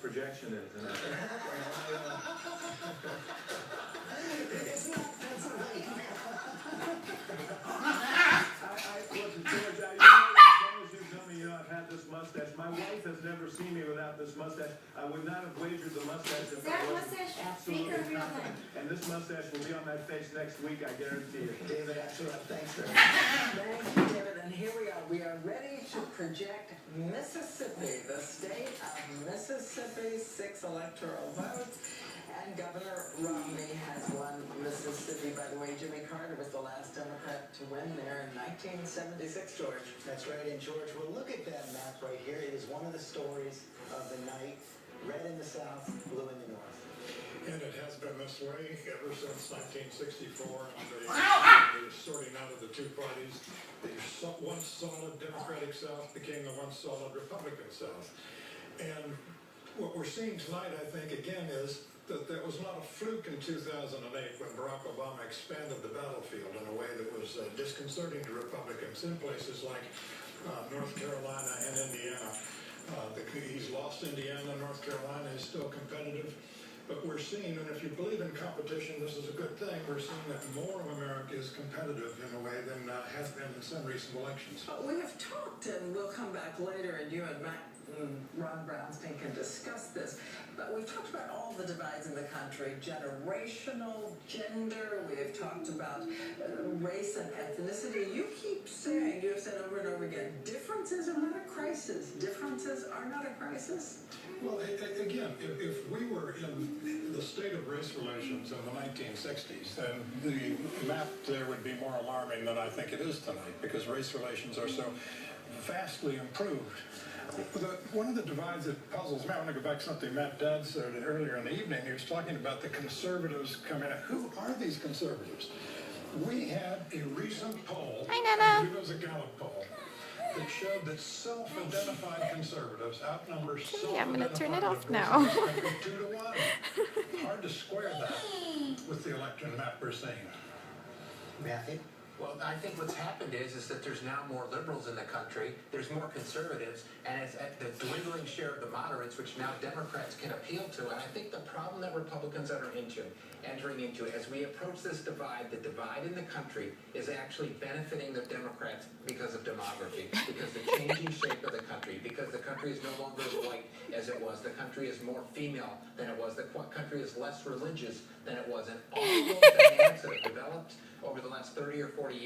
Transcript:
projection is. And It's not Pennsylvania. George, as long as you tell me, I've had this mustache. My wife has never seen me without this mustache. I would not have wagered the mustache if Is that it wasn't mustache absolutely fake or real not. thing? And this mustache will be on my face next week, I guarantee you. David, absolutely. Thanks very much. Thank you, David. And here we are. We are ready to project Mississippi, the state of Mississippi, 6 electoral votes. And Governor Romney has won Mississippi. By the way, Jimmy Carter was the last Democrat to win there in 1976, George. That's right, and George, well, look at that map right here. It is one of the stories of the night. Red in the south, blue in the north. And it has been this way ever since 1964. The sorting out of the two parties. The once solid Democratic South became the once solid Republican South. And what we're seeing tonight, I think, again, is that there was not a fluke in 2008 when Barack Obama expanded the battlefield in a way that was disconcerting to Republicans in places like North Carolina and Indiana. He's lost Indiana. North Carolina is still competitive. But we're seeing, and if you believe in competition, this is a good thing, we're seeing that more of America is competitive in a way than has been in some recent elections. But we have talked, and we'll come back later, and you and Ron Brownstein can discuss this. But we've talked about all the divides in the country, generational, gender. We've talked about race and ethnicity. You keep saying, you have said over and over again, differences are not a crisis. Differences are not a crisis. Well, again, if we were in the state of race relations in the 1960s, then the map there would be more alarming than I think it is tonight, because race relations are so vastly improved. One of the divides that puzzles me, I want to go back to something Matt Dunn said earlier in the evening. He was talking about the conservatives coming in. Who are these conservatives? We had a recent poll, I believe it was a Gallup poll, that showed that self-identified conservatives outnumber self-identified I'm going to turn it off now. 2-1. Hard to square that with the election map we're seeing. Matthew? Well, I think what's happened is that there's now more liberals in the country, there's more conservatives, and it's at the dwindling share of the moderates, which now Democrats can appeal to. And I think the problem that Republicans are entering into, as we approach this divide, the divide in the country is actually benefiting the Democrats because of demography, because the changing shape of the country, because the country is no longer as white as it was, the country is more female than it was, the country is less religious than it was, and all those dynamics that have developed over the last 30 or 40 years